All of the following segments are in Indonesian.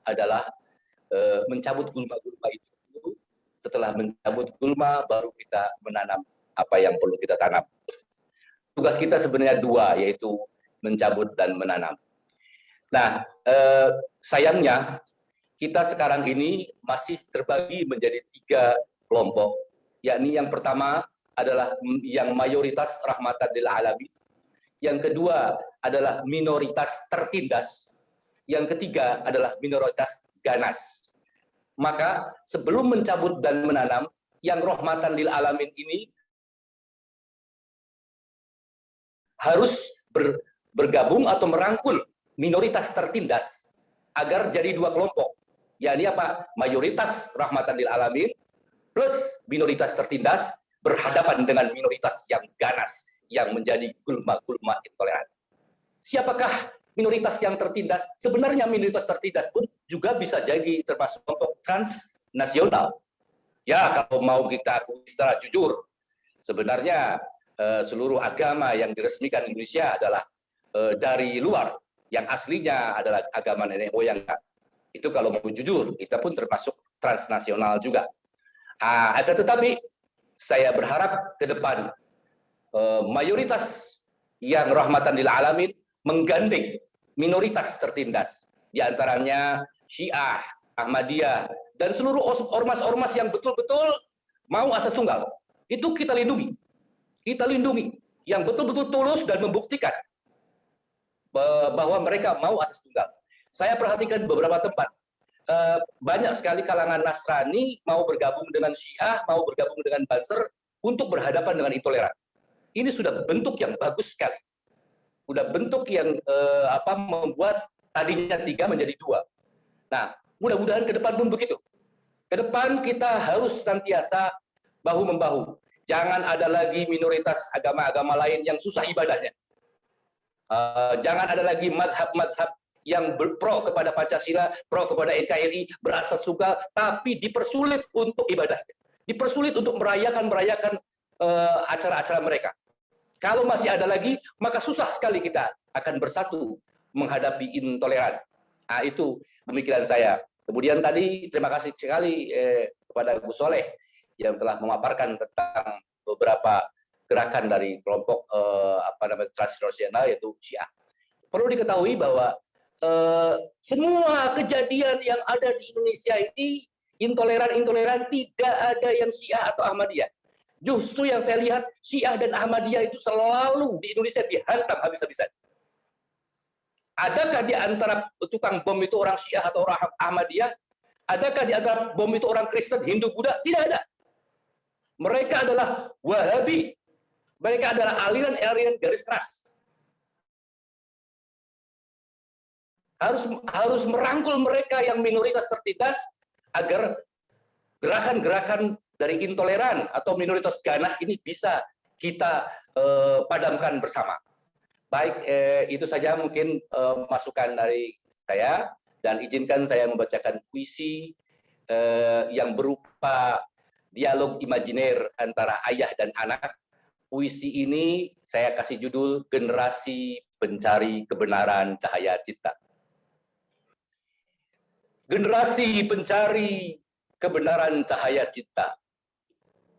adalah mencabut gulma-gulma itu. Setelah mencabut gulma, baru kita menanam apa yang perlu kita tanam. Tugas kita sebenarnya dua, yaitu mencabut dan menanam. Nah, sayangnya kita sekarang ini masih terbagi menjadi 3 kelompok, yakni yang pertama adalah yang mayoritas rahmatan lil alamin, yang kedua adalah minoritas tertindas, yang ketiga adalah minoritas ganas. Maka sebelum mencabut dan menanam, yang rahmatan lil alamin ini harus bergabung atau merangkul minoritas tertindas agar jadi 2 kelompok. Yakni apa? Mayoritas rahmatan lil alamin plus minoritas tertindas berhadapan dengan minoritas yang ganas yang menjadi gulma-gulma intoleran. Siapakah minoritas yang tertindas? Sebenarnya minoritas tertindas pun juga bisa jadi termasuk kelompok transnasional. Ya, kalau mau kita akui secara jujur, sebenarnya seluruh agama yang diresmikan Indonesia adalah dari luar, yang aslinya adalah agama nenek moyang. Itu kalau mau jujur, kita pun termasuk transnasional juga. Tetapi saya berharap ke depan mayoritas yang rahmatan lil alamin menggandeng minoritas tertindas, di antaranya Syiah, Ahmadiyah, dan seluruh ormas-ormas yang betul-betul mau asas tunggal. Itu kita lindungi. Kita lindungi yang betul-betul tulus dan membuktikan bahwa mereka mau asas tunggal. Saya perhatikan beberapa tempat, banyak sekali kalangan Nasrani mau bergabung dengan Syiah, mau bergabung dengan Banser untuk berhadapan dengan intoleran. Ini sudah bentuk yang bagus sekali. Sudah bentuk yang membuat tadinya 3 menjadi 2. Nah, mudah-mudahan ke depan pun begitu. Ke depan kita harus senantiasa bahu-membahu. Jangan ada lagi minoritas agama-agama lain yang susah ibadahnya. Jangan ada lagi mazhab-mazhab yang pro kepada Pancasila, pro kepada NKRI, berasas tunggal, tapi dipersulit untuk ibadahnya. Dipersulit untuk merayakan acara-acara mereka. Kalau masih ada lagi, maka susah sekali kita akan bersatu menghadapi intoleran. Itu pemikiran saya. Kemudian tadi terima kasih sekali kepada Gus Soleh yang telah memaparkan tentang beberapa gerakan dari kelompok transnasional, yaitu Syiah. Perlu diketahui bahwa semua kejadian yang ada di Indonesia ini intoleran tidak ada yang Syiah atau Ahmadiyah. Justru yang saya lihat Syiah dan Ahmadiyah itu selalu di Indonesia dihantam habis-habisan. Adakah di antara tukang bom itu orang Syiah atau orang Ahmadiyah? Adakah di antara bom itu orang Kristen, Hindu, Buddha? Tidak ada. Mereka adalah Wahabi. Mereka adalah aliran garis keras. Harus merangkul mereka yang minoritas tertindas agar gerakan-gerakan dari intoleran atau minoritas ganas ini bisa kita padamkan bersama. Baik, itu saja mungkin masukan dari saya, dan izinkan saya membacakan puisi yang berupa dialog imajiner antara ayah dan anak. Puisi ini saya kasih judul Generasi Pencari Kebenaran Cahaya Cipta. Generasi pencari kebenaran cahaya cipta.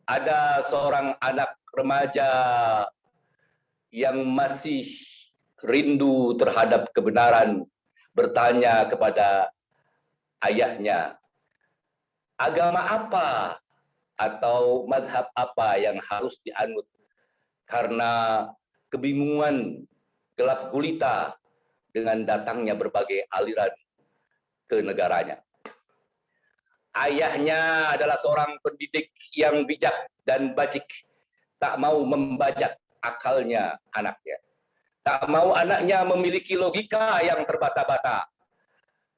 Ada seorang anak remaja yang masih rindu terhadap kebenaran, bertanya kepada ayahnya, agama apa atau mazhab apa yang harus dianut, karena kebingungan gelap gulita dengan datangnya berbagai aliran ke negaranya. Ayahnya adalah seorang pendidik yang bijak dan bajik, tak mau membajak akalnya anaknya. Tak mau anaknya memiliki logika yang terbata-bata,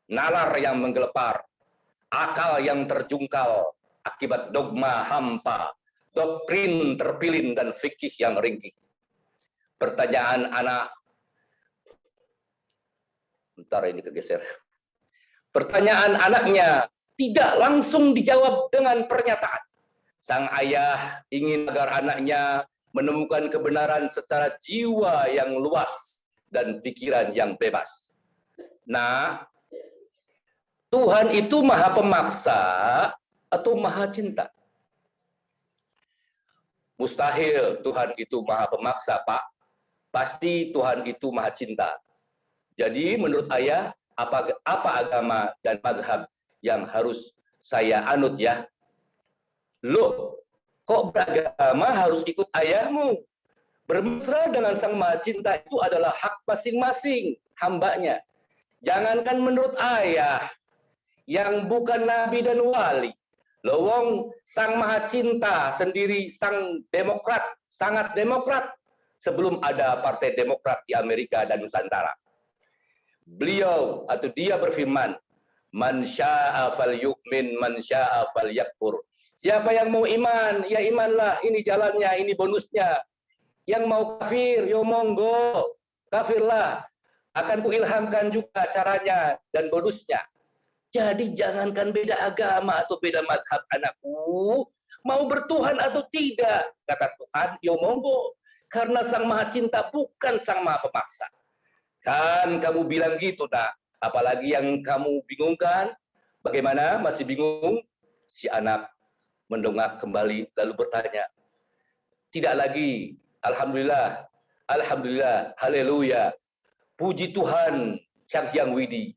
nalar yang menggelepar, akal yang terjungkal akibat dogma hampa, doktrin terpilin dan fikih yang ringkih. Pertanyaan anak, bentar ini kegeser. Pertanyaan anaknya tidak langsung dijawab dengan pernyataan. Sang ayah ingin agar anaknya menemukan kebenaran secara jiwa yang luas dan pikiran yang bebas. Nah, Tuhan itu maha pemaksa atau maha cinta? Mustahil Tuhan itu maha pemaksa, Pak. Pasti Tuhan itu maha cinta. Jadi menurut ayah, apa agama dan mazhab yang harus saya anut ya? Loh, kok beragama harus ikut ayahmu? Bermesra dengan sang maha cinta itu adalah hak masing-masing hambanya. Jangankan menurut ayah, yang bukan nabi dan wali. Lowong sang maha cinta sendiri, sang demokrat, sangat demokrat sebelum ada partai demokrat di Amerika dan Nusantara. Beliau atau dia berfirman, man syaa falyu'min, man syaa falyakfur. Siapa yang mau iman, ya imanlah, ini jalannya, ini bonusnya. Yang mau kafir, yo monggo, kafirlah. Akan kuilhamkan juga caranya dan bonusnya. Jadi jangankan beda agama atau beda mazhab anakku, mau bertuhan atau tidak, kata Tuhan, yo monggo. Karena sang maha cinta bukan sang maha pemaksa. Kan kamu bilang gitu, nak. Apalagi yang kamu bingungkan, bagaimana masih bingung? Si anak mendongak kembali lalu bertanya, tidak lagi, alhamdulillah, alhamdulillah, haleluya, puji Tuhan, Sang Hyang Widi.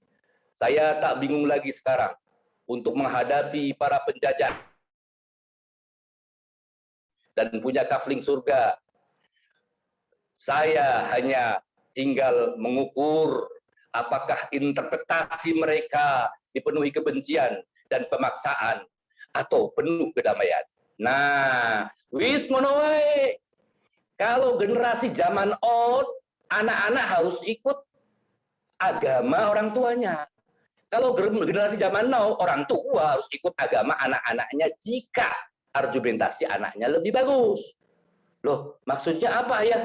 Saya tak bingung lagi sekarang untuk menghadapi para penjajah dan punya kafling surga. Saya hanya tinggal mengukur apakah interpretasi mereka dipenuhi kebencian dan pemaksaan atau penuh kedamaian. Nah, wis ngono wae. Kalau generasi zaman old, anak-anak harus ikut agama orang tuanya. Kalau generasi zaman now, orang tua harus ikut agama anak-anaknya jika argumentasi anaknya lebih bagus. Loh, maksudnya apa ya?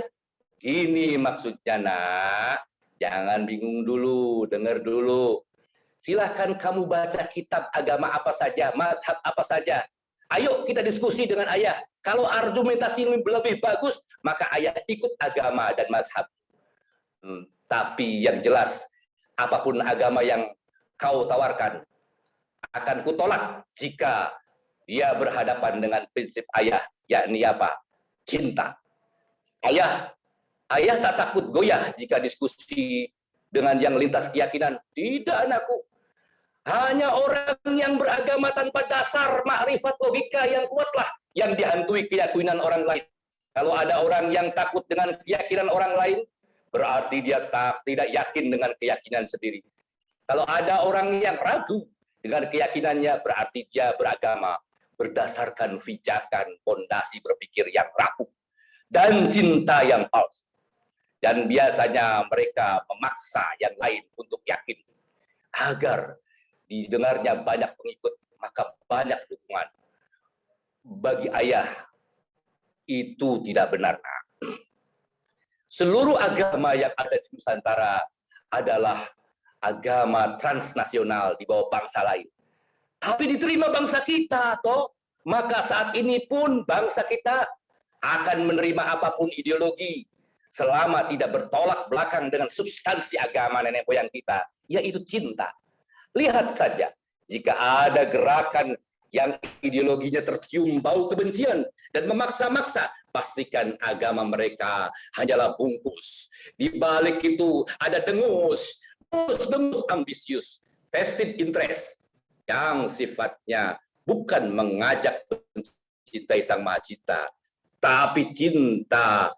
Gini maksudnya, nak. Jangan bingung dulu, dengar dulu. Silahkan kamu baca kitab agama apa saja, mazhab apa saja. Ayo kita diskusi dengan ayah. Kalau argumentasi lebih bagus, maka ayah ikut agama dan mazhab. Tapi yang jelas, apapun agama yang kau tawarkan akan kutolak jika dia berhadapan dengan prinsip ayah, yakni apa? Cinta. Ayah tak takut goyah jika diskusi dengan yang lintas keyakinan. Tidak, anakku. Hanya orang yang beragama tanpa dasar makrifat logika yang kuatlah yang dihantui keyakinan orang lain. Kalau ada orang yang takut dengan keyakinan orang lain, berarti dia tidak yakin dengan keyakinan sendiri. Kalau ada orang yang ragu dengan keyakinannya, berarti dia beragama berdasarkan pijakan fondasi berpikir yang rapuh dan cinta yang palsu. Dan biasanya mereka memaksa yang lain untuk yakin agar didengarnya banyak pengikut, maka banyak dukungan. Bagi ayah, itu tidak benar. Seluruh agama yang ada di Nusantara adalah agama transnasional di bawah bangsa lain. Tapi diterima bangsa kita, toh. Maka saat ini pun bangsa kita akan menerima apapun ideologi selama tidak bertolak belakang dengan substansi agama nenek moyang kita, yaitu cinta. Lihat saja, jika ada gerakan yang ideologinya tercium bau kebencian dan memaksa-maksa, pastikan agama mereka hanyalah bungkus. Di balik itu ada dengus ambisius, vested interest, yang sifatnya bukan mengajak mencintai sang maha cinta, tapi cinta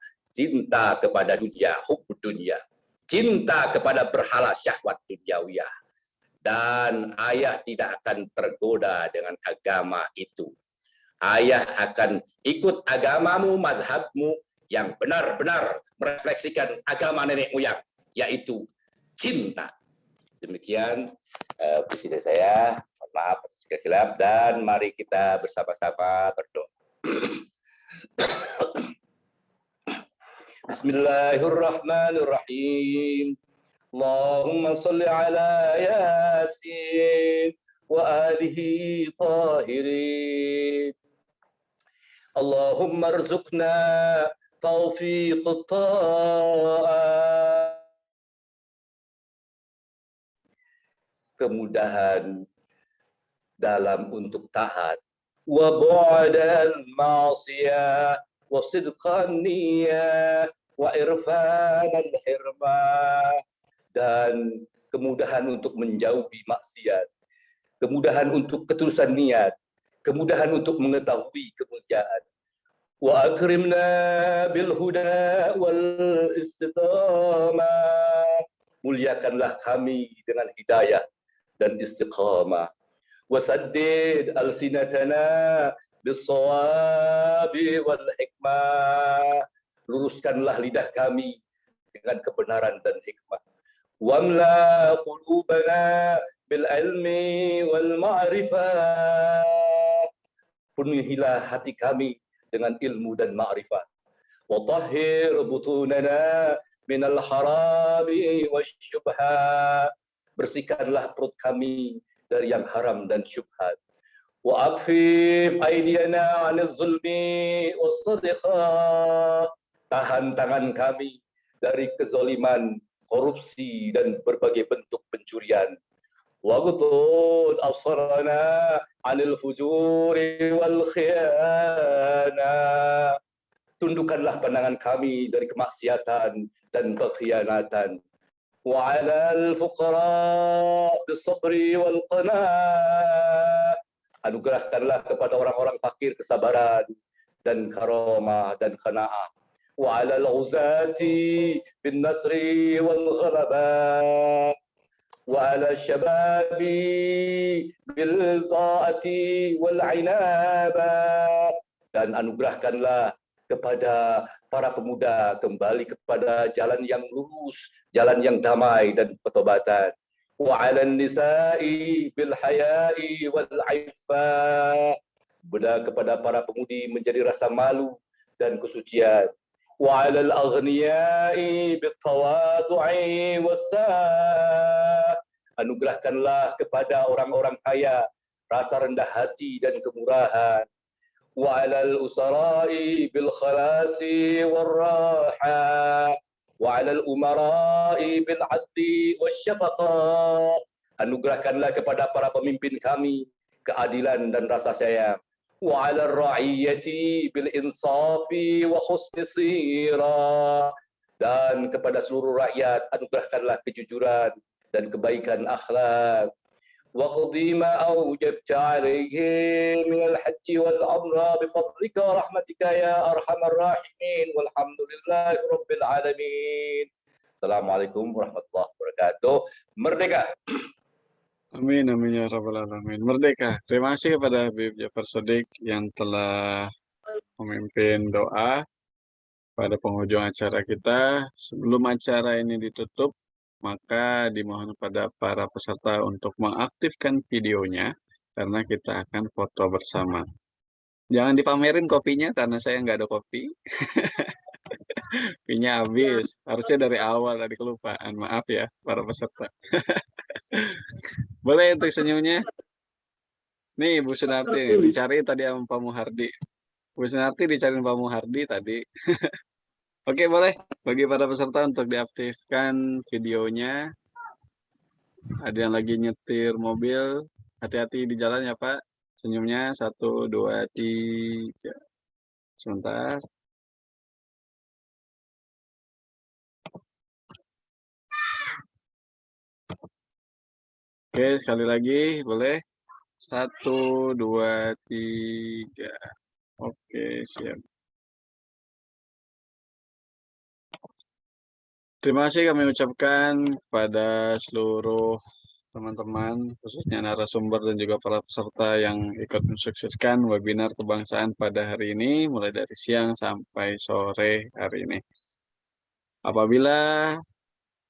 kepada dunia, hubbud dunia, cinta kepada berhala syahwat duniawiyah. Dan ayah tidak akan tergoda dengan agama itu. Ayah akan ikut agamamu, mazhabmu yang benar-benar merefleksikan agama nenek moyang, yaitu cinta. Demikian visi dari saya. Maaf atas segala khilaf, dan mari kita bersama-sama berdoa. Bismillahirrahmanirrahim. Allahumma salli ala Yasin wa alihi tahirin. Allahumma rzuqna taufiq ta'at kemudahan dalam untuk taat, wa bu'dal ma'siyah, wa sidqan niyah, wa irfanal hirmah, dan kemudahan untuk menjauhi maksiat, kemudahan untuk ketulusan niat, kemudahan untuk mengetahui kemuliaan. Wa akrimna bil huda wal istiqamah, muliakanlah kami dengan hidayah dan istiqamah. Wasaddid alsinatana bis-shawabi wal hikmah, luruskanlah lidah kami dengan kebenaran dan hikmah. Wamla qulubana bil ilmi wal ma'rifah, penuhilah hati kami dengan ilmu dan ma'rifat. Wa tahhir butunana minal harami wasyubhat, bersihkanlah perut kami dari yang haram dan syubhat. Wa akfif aydiyana 'anil zulmi was-sadaqah, tahan tangan kami dari kezaliman, korupsi dan berbagai bentuk pencurian. Waghdud absarana 'anil fujuri wal khiyanah, tundukkanlah pandangan kami dari kemaksiatan dan kekhianatan. Wa 'alal fuqara bis-sabri wal qanaa, anugerahkanlah kepada orang-orang fakir kesabaran dan karamah dan qanaah. Wa 'alal uzati bin nasri wal ghalabah, wa 'ala syababi bil ta'ati wal 'inabah, dan anugerahkanlah kepada para pemuda kembali kepada jalan yang lurus, jalan yang damai dan pertobatan. Wa 'alan nisa'i bil haya'i wal 'iffah, kepada para pemudi menjadi rasa malu dan kesucian. Wa 'alal aghniya'i bit tawadhu'i was-sa', anugerahkanlah kepada orang-orang kaya rasa rendah hati dan kemurahan. Wa 'alal usara'i bil khalasi war raha, wa 'alal umara'i bil 'adli wasyafaqah, anugerahkanlah kepada para pemimpin kami keadilan dan rasa sayang. Wa 'alal ra'iyyati bil insafi wa husni sirah, dan kepada seluruh rakyat anugerahkanlah kejujuran dan kebaikan akhlak. وَقْضِ مَا أَوْجَبْتَ عَلَيْهِ مِنَ الْحَجِّ وَالْعُمْرَةِ بِفَضْلِكَ وَرَحْمَتِكَ يَا أَرْحَمَ الرَّاحِمِينَ وَالْحَمْدُ لِلَّهِ رَبِّ الْعَالَمِينَ. Assalamualaikum warahmatullahi wabarakatuh. Merdeka! Amin, amin ya rabbal alamin. Merdeka. Terima kasih kepada Habib Jafar Shodiq yang telah memimpin doa pada penghujung acara kita. Sebelum acara ini ditutup, maka dimohon kepada para peserta untuk mengaktifkan videonya karena kita akan foto bersama. Jangan dipamerin kopinya karena saya nggak ada kopi. Kopinya habis. Harusnya dari awal, tadi kelupaan. Maaf ya para peserta. Boleh untuk senyumnya? Nih Bu Sunarti, dicari tadi sama Pak Muhardi. Bu Sunarti dicari Pak Muhardi tadi. Oke, boleh bagi para peserta untuk diaktifkan videonya. Ada yang lagi nyetir mobil, hati-hati di jalan ya Pak. Senyumnya 1, 2, 3. Sebentar. Oke, sekali lagi boleh. 1, 2, 3. Oke, siap. Terima kasih kami ucapkan kepada seluruh teman-teman, khususnya narasumber dan juga para peserta yang ikut mensukseskan webinar kebangsaan pada hari ini, mulai dari siang sampai sore hari ini. Apabila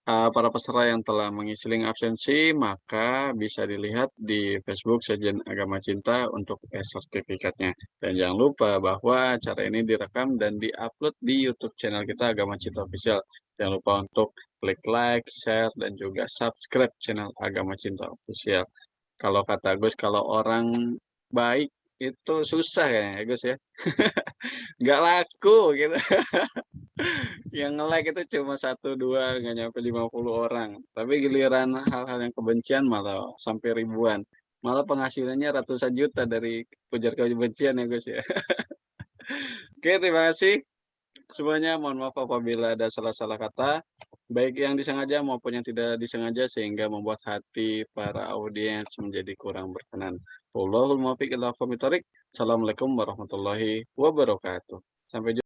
para peserta yang telah mengisi link absensi, maka bisa dilihat di Facebook Sekjen Agama Cinta untuk sertifikatnya. Dan jangan lupa bahwa acara ini direkam dan diupload di YouTube channel kita Agama Cinta Official. Jangan lupa untuk klik like, share, dan juga subscribe channel Agama Cinta Official. Kalau kata Gus, kalau orang baik itu susah ya Gus ya. Nggak laku gitu. Yang nge-like itu cuma 1, 2, nggak nyampe 50 orang. Tapi giliran hal-hal yang kebencian malah sampai ribuan. Malah penghasilannya ratusan juta dari ujar kebencian ya, Gus, ya. Oke, terima kasih semuanya. Mohon maaf apabila ada salah-salah kata, baik yang disengaja maupun yang tidak disengaja sehingga membuat hati para audiens menjadi kurang berkenan. Wallahul muwaffiq ila aqwamit thoriq. Assalamualaikum warahmatullahi wabarakatuh. Sampai jumpa.